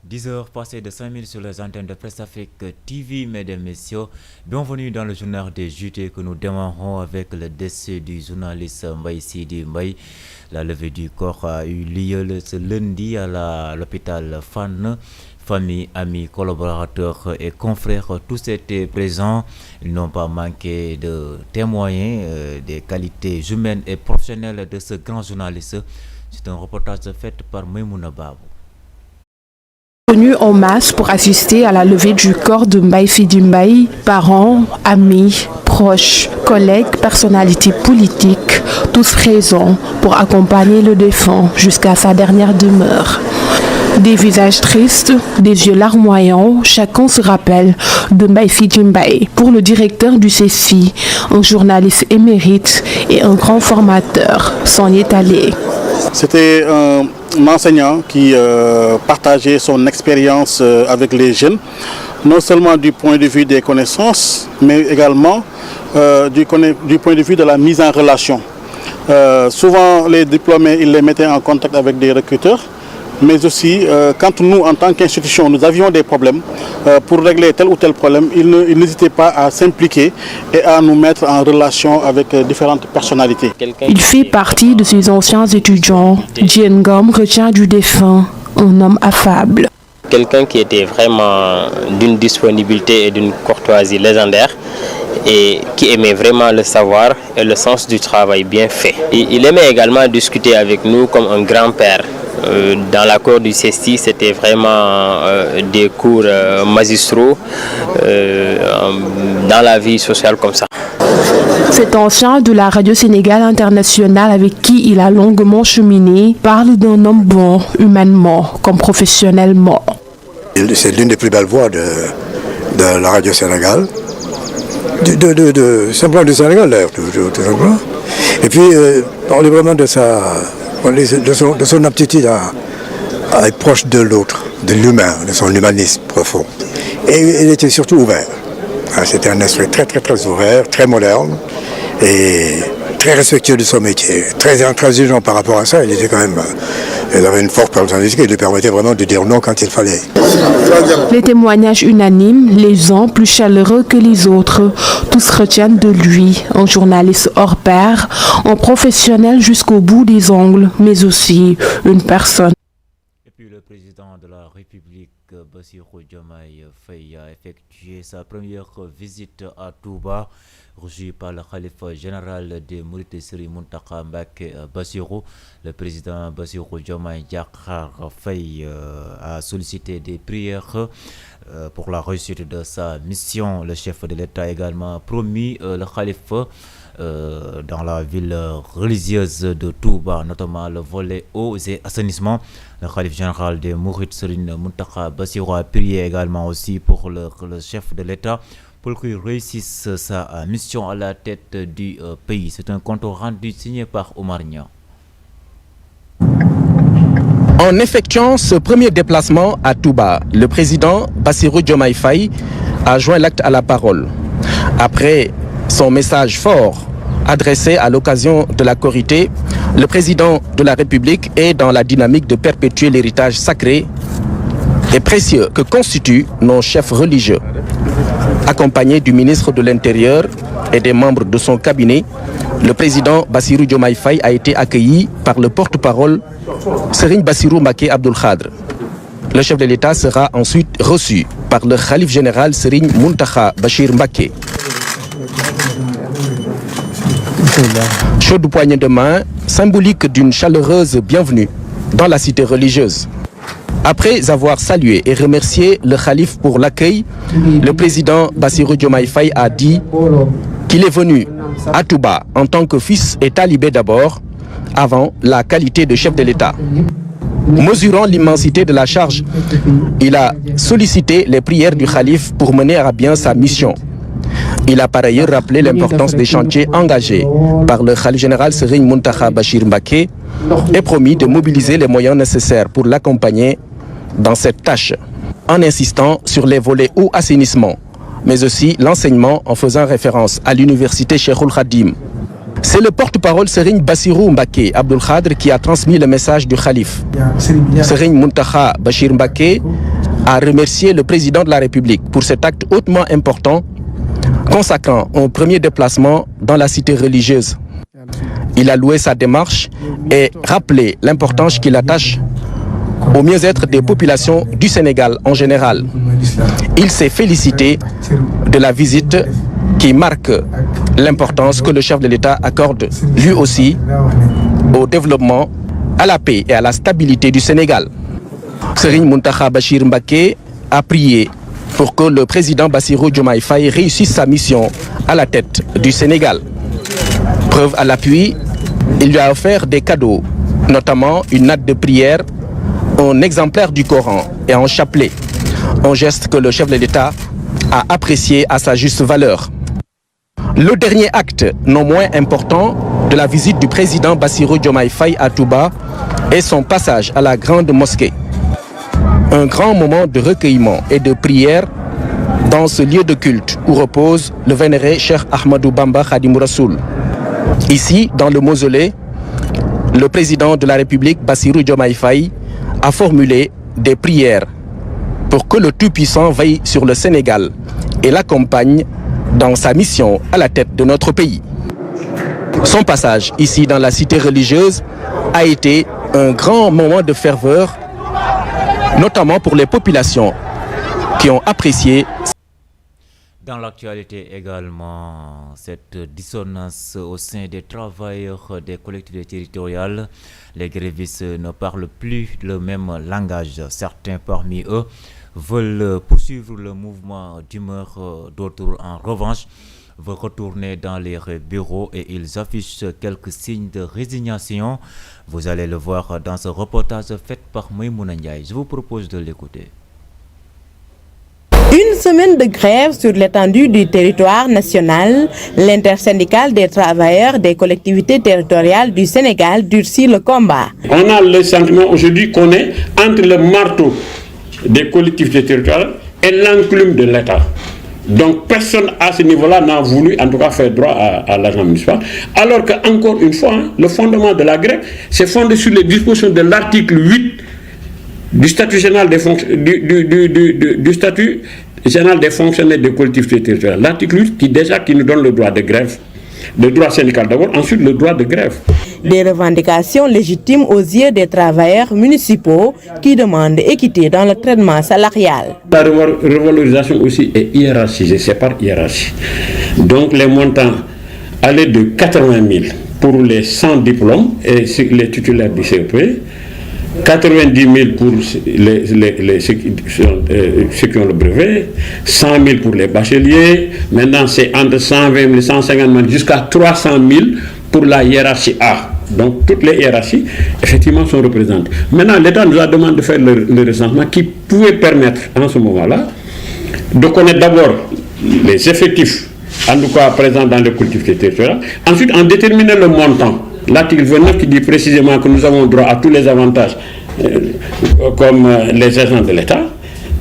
10h passées de 5 minutes sur les antennes de Presse Afrique TV, mesdames, messieurs. Bienvenue dans le journal des JT que nous démarrons avec le décès du journaliste Mbaye Sidi Mbaye. La levée du corps a eu lieu ce lundi à l'hôpital Fann. Famille, amis, collaborateurs et confrères, tous étaient présents. Ils n'ont pas manqué de témoigner des qualités humaines et professionnelles de ce grand journaliste. C'est un reportage fait par Maïmouna Babou. Venus en masse pour assister à la levée du corps de Mbaye Sidi Mbaye, parents, amis, proches, collègues, personnalités politiques, tous présents pour accompagner le défunt jusqu'à sa dernière demeure. Des visages tristes, des yeux larmoyants, chacun se rappelle de Mbaye Sidi Mbaye. Pour le directeur du CESI, un journaliste émérite et un grand formateur s'en est allé. C'était un enseignant qui partageait son expérience avec les jeunes, non seulement du point de vue des connaissances, mais également du point de vue de la mise en relation. Souvent, les diplômés, ils les mettaient en contact avec des recruteurs, mais aussi quand nous, en tant qu'institution, nous avions des problèmes, pour régler tel ou tel problème, ils n'hésitaient pas à s'impliquer et à nous mettre en relation avec différentes personnalités. Il fait partie de ces anciens étudiants. Djengom retient du défunt un homme affable. Quelqu'un qui était vraiment d'une disponibilité et d'une courtoisie légendaire et qui aimait vraiment le savoir et le sens du travail bien fait. Il aimait également discuter avec nous comme un grand-père. Dans la cour du CESTI, c'était vraiment des cours magistraux dans la vie sociale comme ça. Cet ancien de la Radio Sénégal Internationale avec qui il a longuement cheminé parle d'un homme bon, humainement comme professionnellement. C'est l'une des plus belles voix de la Radio Sénégal, simplement du Sénégal d'ailleurs, tout simplement. Et puis, parler vraiment de son aptitude à être proche de l'autre, de l'humain, de son humanisme profond. Et il était surtout ouvert. C'était un esprit très, très, très ouvert, très moderne et très respectueux de son métier. Très intransigeant par rapport à ça. Il avait une forte personnalité qui lui permettait vraiment de dire non quand il fallait. Les témoignages unanimes, les uns plus chaleureux que les autres, tous retiennent de lui un journaliste hors pair, un professionnel jusqu'au bout des ongles, mais aussi une personne. Et puis le président de la République, Bassirou Diomaye Faye, a effectué sa première visite à Touba, reçu par le khalife général des Mourides Serigne Mountakha Mbacké Bassirou. Le président Bassirou Diomaye Diakhar Faye a sollicité des prières pour la réussite de sa mission. Le chef de l'État a également promis le khalife dans la ville religieuse de Touba, notamment le volet eau et assainissement. Le khalife général des Mourides Serigne Mountakha Bassirou a prié également aussi pour le chef de l'État pour qu'il réussisse sa mission à la tête du pays. C'est un compte rendu signé par Omar Nia. En effectuant ce premier déplacement à Touba, le président Bassirou Diomaye Faye a joint l'acte à la parole. Après son message fort adressé à l'occasion de la Korité, le président de la République est dans la dynamique de perpétuer l'héritage sacré et précieux que constituent nos chefs religieux. Accompagné du ministre de l'Intérieur et des membres de son cabinet, le président Bassirou Diomaye Faye a été accueilli par le porte-parole Serigne Bassirou Mbacké Abdoul Khadr. Le chef de l'État sera ensuite reçu par le khalife général Serigne Mountakha Bachir Mbacké. Chaude poignée de main, symbolique d'une chaleureuse bienvenue dans la cité religieuse. Après avoir salué et remercié le khalife pour l'accueil, le président Bassirou Diomaye Faye a dit qu'il est venu à Touba en tant que fils et talibé d'abord, avant la qualité de chef de l'État. Mesurant l'immensité de la charge, il a sollicité les prières du khalife pour mener à bien sa mission. Il a par ailleurs rappelé l'importance des chantiers engagés par le khalife général Serigne Mountakha Bachir Mbacké et promis de mobiliser les moyens nécessaires pour l'accompagner dans cette tâche, en insistant sur les volets eau assainissement, mais aussi l'enseignement en faisant référence à l'université Cheikhoul Khadim. C'est le porte-parole Serigne Bassirou Mbacké Abdoul Khadr qui a transmis le message du Khalif. Serigne Mountakha Bachir Mbacké a remercié le président de la République pour cet acte hautement important consacrant un premier déplacement dans la cité religieuse. Il a loué sa démarche et rappelé l'importance qu'il attache au mieux-être des populations du Sénégal en général. Il s'est félicité de la visite qui marque l'importance que le chef de l'État accorde lui aussi au développement, à la paix et à la stabilité du Sénégal. Serigne Mountakha Bachir Mbacké a prié pour que le président Bassirou Diomaye Faye réussisse sa mission à la tête du Sénégal. Preuve à l'appui, il lui a offert des cadeaux, notamment une natte de prière, un exemplaire du Coran et un chapelet, un geste que le chef de l'État a apprécié à sa juste valeur. Le dernier acte, non moins important, de la visite du président Bassirou Diomaye Faye à Touba est son passage à la grande mosquée. Un grand moment de recueillement et de prière dans ce lieu de culte où repose le vénéré Cheikh Ahmadou Bamba Khadimou Rassoul. Ici, dans le mausolée, le président de la République Bassirou Diomaye Faye a formulé des prières pour que le Tout-Puissant veille sur le Sénégal et l'accompagne dans sa mission à la tête de notre pays. Son passage ici dans la cité religieuse a été un grand moment de ferveur, notamment pour les populations qui ont apprécié. Dans l'actualité également, cette dissonance au sein des travailleurs des collectivités territoriales, les grévistes ne parlent plus le même langage. Certains parmi eux veulent poursuivre le mouvement d'humeur, d'autres en revanche veulent retourner dans les bureaux et ils affichent quelques signes de résignation. Vous allez le voir dans ce reportage fait par Maïmouna Ndiaye. Je vous propose de l'écouter. Une semaine de grève sur l'étendue du territoire national, l'intersyndicale des travailleurs des collectivités territoriales du Sénégal durcit le combat. On a le sentiment aujourd'hui qu'on est entre le marteau des collectivités territoriales et l'enclume de l'État. Donc personne à ce niveau-là n'a voulu en tout cas faire droit à l'argent municipal. Alors qu'encore une fois, le fondement de la grève, c'est fondé sur les dispositions de l'article 8 du statut général des du statut général des fonctionnaires des collectivités territoriales. L'article 8 qui nous donne le droit de grève, le droit syndical d'abord, ensuite le droit de grève. Des revendications légitimes aux yeux des travailleurs municipaux qui demandent équité dans le traitement salarial. La revalorisation aussi est hiérarchisée, c'est par hiérarchie. Donc les montants allaient de 80 000 pour les 100 diplômes et les titulaires du CEP, 90 000 pour ceux qui ont le brevet, 100 000 pour les bacheliers, maintenant c'est entre 120 000 et 150 000 jusqu'à 300 000 pour la hiérarchie A. Donc toutes les hiérarchies effectivement sont représentées. Maintenant l'État nous a demandé de faire le recensement qui pouvait permettre en ce moment-là de connaître d'abord les effectifs en tout cas présents dans les collectivités territoriales, ensuite en déterminer le montant. L'article 29 qui dit précisément que nous avons droit à tous les avantages comme les agents de l'État.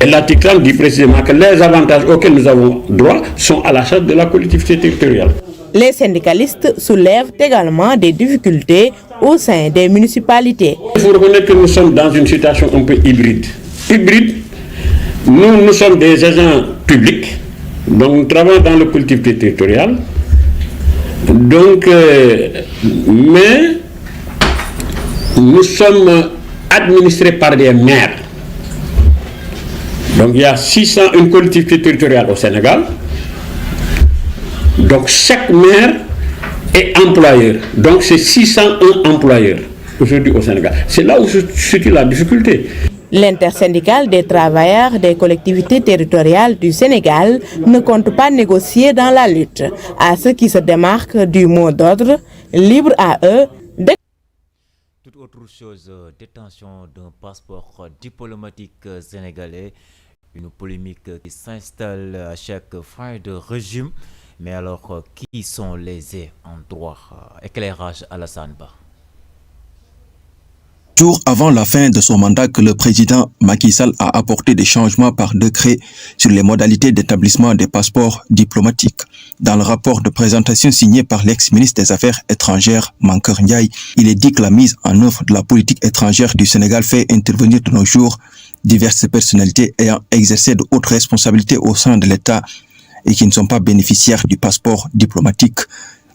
Et l'article 30 dit précisément que les avantages auxquels nous avons droit sont à la charge de la collectivité territoriale. Les syndicalistes soulèvent également des difficultés au sein des municipalités. Il faut reconnaître que nous sommes dans une situation un peu hybride. Hybride, nous sommes des agents publics, donc nous travaillons dans la collectivité territoriale. Donc, mais nous sommes administrés par des maires. Donc il y a 601 collectivités territoriales au Sénégal. Donc chaque maire est employeur. Donc c'est 601 employeurs aujourd'hui au Sénégal. C'est là où se situe la difficulté. L'intersyndicale des travailleurs des collectivités territoriales du Sénégal ne compte pas négocier dans la lutte. À ceux qui se démarquent du mot d'ordre, libre à eux de... Toute autre chose, détention d'un passeport diplomatique sénégalais, une polémique qui s'installe à chaque fin de régime. Mais alors, qui sont lésés en droit? Éclairage Alassane Ba. Jour avant la fin de son mandat que le président Macky Sall a apporté des changements par décret sur les modalités d'établissement des passeports diplomatiques. Dans le rapport de présentation signé par l'ex-ministre des Affaires étrangères Mankeur Ndiaye, il est dit que la mise en œuvre de la politique étrangère du Sénégal fait intervenir de nos jours diverses personnalités ayant exercé de hautes responsabilités au sein de l'État et qui ne sont pas bénéficiaires du passeport diplomatique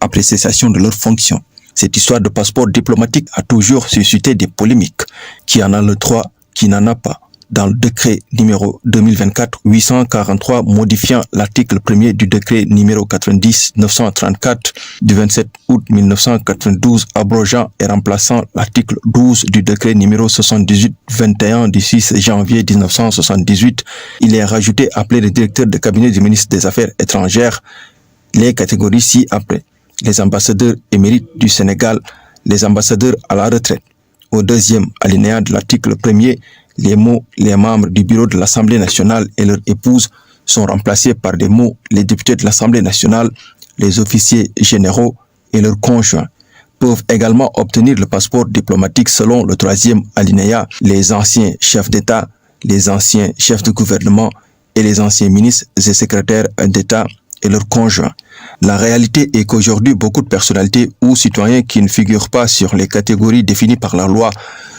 après cessation de leurs fonctions. Cette histoire de passeport diplomatique a toujours suscité des polémiques. Qui en a le droit, qui n'en a pas. Dans le décret numéro 2024-843 modifiant l'article 1er du décret numéro 90-934 du 27 août 1992 abrogeant et remplaçant l'article 12 du décret numéro 78-21 du 6 janvier 1978, il est rajouté appelé le directeur de cabinet du ministre des Affaires étrangères les catégories ci-après. Les ambassadeurs émérites du Sénégal, les ambassadeurs à la retraite. Au deuxième alinéa de l'article 1er, les mots « les membres du bureau de l'Assemblée nationale et leurs épouses » sont remplacés par des mots « les députés de l'Assemblée nationale, les officiers généraux et leurs conjoints » peuvent également obtenir le passeport diplomatique selon le troisième alinéa, les anciens chefs d'État, les anciens chefs de gouvernement et les anciens ministres et secrétaires d'État et leurs conjoints. La réalité est qu'aujourd'hui, beaucoup de personnalités ou citoyens qui ne figurent pas sur les catégories définies par la loi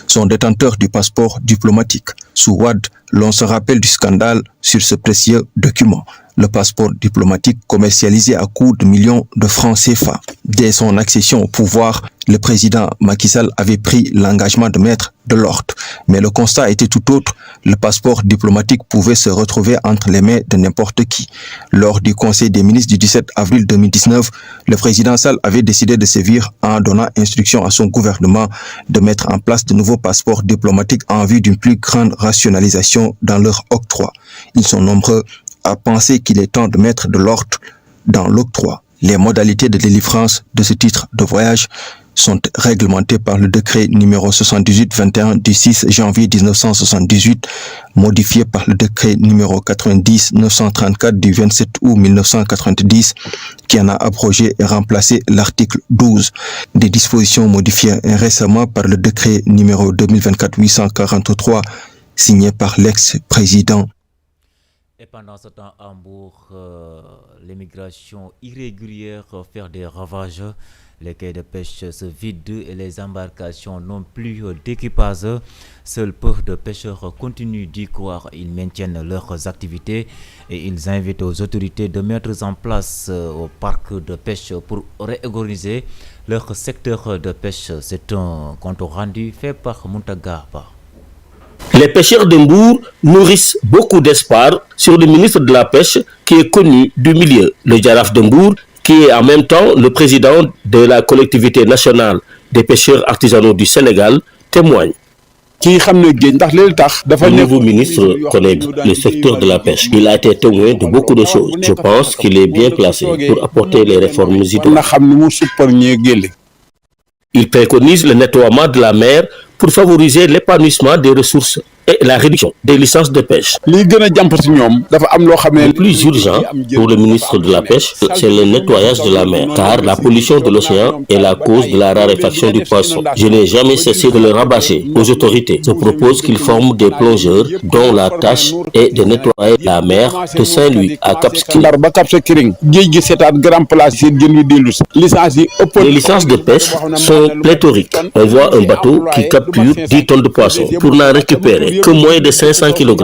sont détenteurs du passeport diplomatique. Sous Wade, l'on se rappelle du scandale sur ce précieux document. Le passeport diplomatique commercialisé à coût de millions de francs CFA. Dès son accession au pouvoir, le président Macky Sall avait pris l'engagement de mettre de l'ordre. Mais le constat était tout autre. Le passeport diplomatique pouvait se retrouver entre les mains de n'importe qui. Lors du Conseil des ministres du 17 avril 2019, le président Sall avait décidé de sévir en donnant instruction à son gouvernement de mettre en place de nouveaux passeports diplomatiques en vue d'une plus grande rationalisation dans leur octroi. Ils sont nombreux à penser qu'il est temps de mettre de l'ordre dans l'octroi. Les modalités de délivrance de ce titre de voyage sont réglementées par le décret numéro 78-21 du 6 janvier 1978, modifié par le décret numéro 90-934 du 27 août 1990, qui en a abrogé et remplacé l'article 12. Des dispositions modifiées récemment par le décret numéro 2024-843, signé par l'ex-président. Et pendant ce temps, à Hambourg, l'immigration irrégulière fait des ravages. Les quais de pêche se vident et les embarcations n'ont plus d'équipage. Seuls peu de pêcheurs continuent d'y croire. Ils maintiennent leurs activités et ils invitent aux autorités de mettre en place au parc de pêche pour réorganiser leur secteur de pêche. C'est un compte rendu fait par Muntaga Ba. Les pêcheurs d'Hambourg nourrissent beaucoup d'espoir sur le ministre de la Pêche qui est connu du milieu. Le Jaraaf d'Hambourg, qui est en même temps le président de la collectivité nationale des pêcheurs artisanaux du Sénégal, témoigne. Le nouveau ministre connaît le secteur de la pêche. Il a été témoin de beaucoup de choses. Je pense qu'il est bien placé pour apporter les réformes idoines. Il préconise le nettoiement de la mer pour favoriser l'épanouissement des ressources et la réduction des licences de pêche. Le plus urgent pour le ministre de la Pêche, c'est le nettoyage de la mer, car la pollution de l'océan est la cause de la raréfaction du poisson. Je n'ai jamais cessé de le rabâcher aux autorités. Je propose qu'ils forment des plongeurs dont la tâche est de nettoyer la mer de Saint-Louis à Cap Skirring. Les licences de pêche sont pléthoriques. On voit un bateau qui capture 10 tonnes de poissons pour n'en récupérer que moins de 500 kg.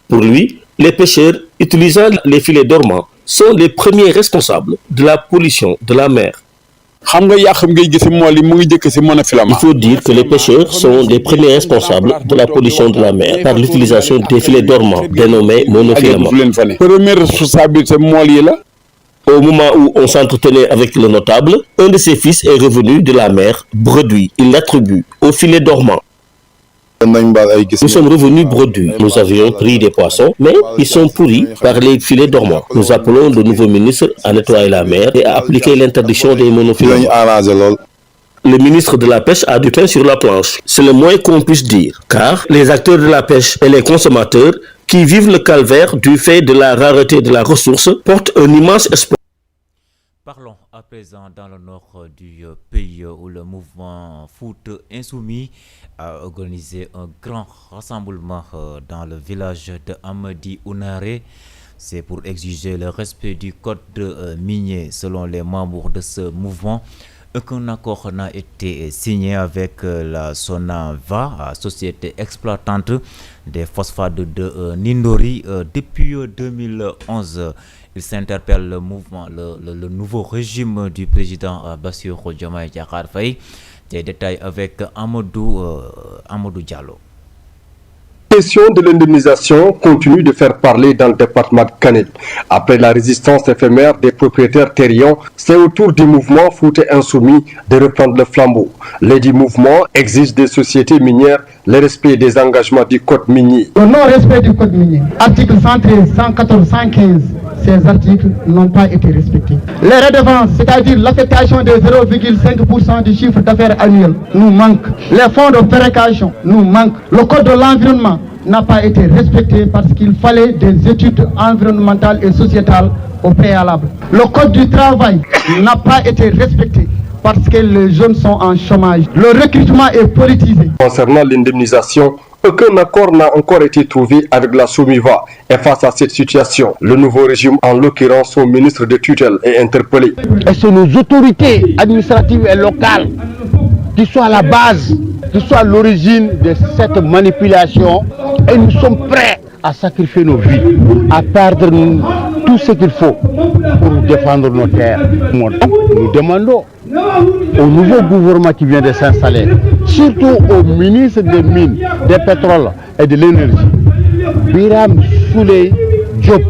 Pour lui, les pêcheurs utilisant les filets dormants sont les premiers responsables de la pollution de la mer. Il faut dire que les pêcheurs sont les premiers responsables de la pollution de la mer par l'utilisation des filets dormants dénommés monofilaments. Au moment où on s'entretenait avec le notable, un de ses fils est revenu de la mer bredouille. Il l'attribue au filet dormant. Nous sommes revenus bredouille. Nous avions pris des poissons, mais ils sont pourris par les filets dormants. Nous appelons le nouveau ministre à nettoyer la mer et à appliquer l'interdiction des monofilaments. Le ministre de la Pêche a du pain sur la planche. C'est le moins qu'on puisse dire, car les acteurs de la pêche et les consommateurs qui vivent le calvaire du fait de la rareté de la ressource portent un immense espoir. Parlons À présent, dans le nord du pays où le mouvement Foot Insoumis a organisé un grand rassemblement dans le village de Amadi Ounaré. C'est pour exiger le respect du code minier. Selon les membres de ce mouvement, aucun accord n'a été signé avec la Sonava, société exploitante des phosphates de Nindori, depuis 2011. Il s'interpelle le nouveau régime du président Bassirou Diomaye Diakhar Faye. Des détails avec Amadou Diallo. La question de l'indemnisation continue de faire parler dans le département de Kanel. Après la résistance éphémère des propriétaires terriens, c'est au tour du mouvement Foot Insoumis de reprendre le flambeau. Les dix mouvements exigent des sociétés minières le respect des engagements du code minier. Le non-respect du code minier, articles 113, 114, 115, ces articles n'ont pas été respectés. Les redevances, c'est-à-dire l'affectation de 0,5% du chiffre d'affaires annuel, nous manquent. Les fonds de péréquation nous manquent. Le code de l'environnement n'a pas été respecté parce qu'il fallait des études environnementales et sociétales au préalable. Le code du travail n'a pas été respecté parce que les jeunes sont en chômage. Le recrutement est politisé. Concernant l'indemnisation, aucun accord n'a encore été trouvé avec la Somiva. Et face à cette situation, le nouveau régime, en l'occurrence son ministre de tutelle, est interpellé. Et c'est nos autorités administratives et locales qui sont à la base, qui sont à l'origine de cette manipulation. Et nous sommes prêts à sacrifier nos vies, à perdre tout ce qu'il faut pour défendre nos terres. Nous demandons au nouveau gouvernement qui vient de s'installer, surtout au ministre des Mines, des Pétroles et de l'Énergie, Biram Souley Diop,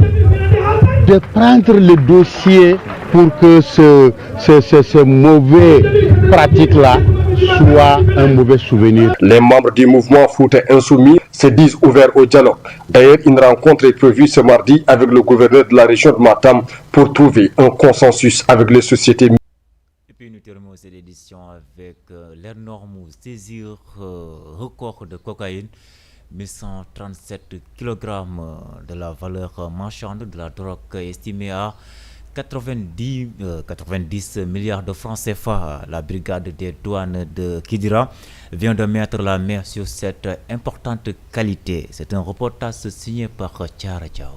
de prendre le dossier pour que ce mauvais pratique-là soit un mauvais souvenir. Les membres du mouvement Foot Insoumis se disent ouverts au dialogue. D'ailleurs, une rencontre est prévue ce mardi avec le gouverneur de la région de Matam pour trouver un consensus avec les sociétés. Et puis nous terminons cette édition avec l'énorme saisir record de cocaïne, 1137 kg de la valeur marchande de la drogue estimée à 90 milliards de francs CFA. La brigade des douanes de Kidira vient de mettre la main sur cette importante qualité. C'est un reportage signé par Tiara Diao.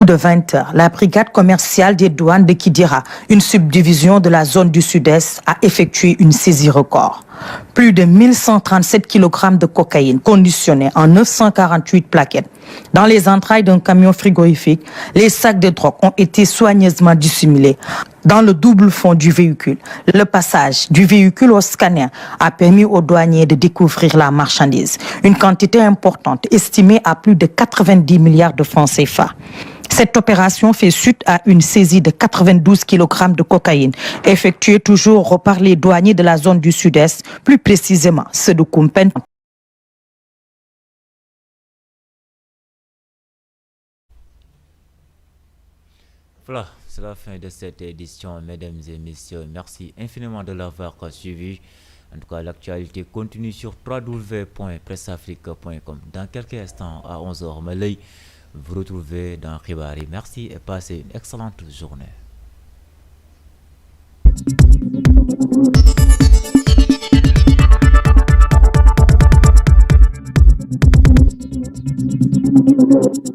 De 20 heures, la brigade commerciale des douanes de Kidira, une subdivision de la zone du sud-est, a effectué une saisie record. Plus de 1137 kg de cocaïne conditionnée en 948 plaquettes. Dans les entrailles d'un camion frigorifique, les sacs de drogue ont été soigneusement dissimulés dans le double fond du véhicule. Le passage du véhicule au scanner a permis aux douaniers de découvrir la marchandise, une quantité importante estimée à plus de 90 milliards de francs CFA. Cette opération fait suite à une saisie de 92 kg de cocaïne, effectuée toujours par les douaniers de la zone du sud-est, plus précisément ceux de Kumpen. Voilà, c'est la fin de cette édition, mesdames et messieurs. Merci infiniment de l'avoir suivi. En tout cas, l'actualité continue sur www.pressafrique.com. Dans quelques instants, à 11h, Malay, vous retrouvez dans Ribari. Merci et passez une excellente journée.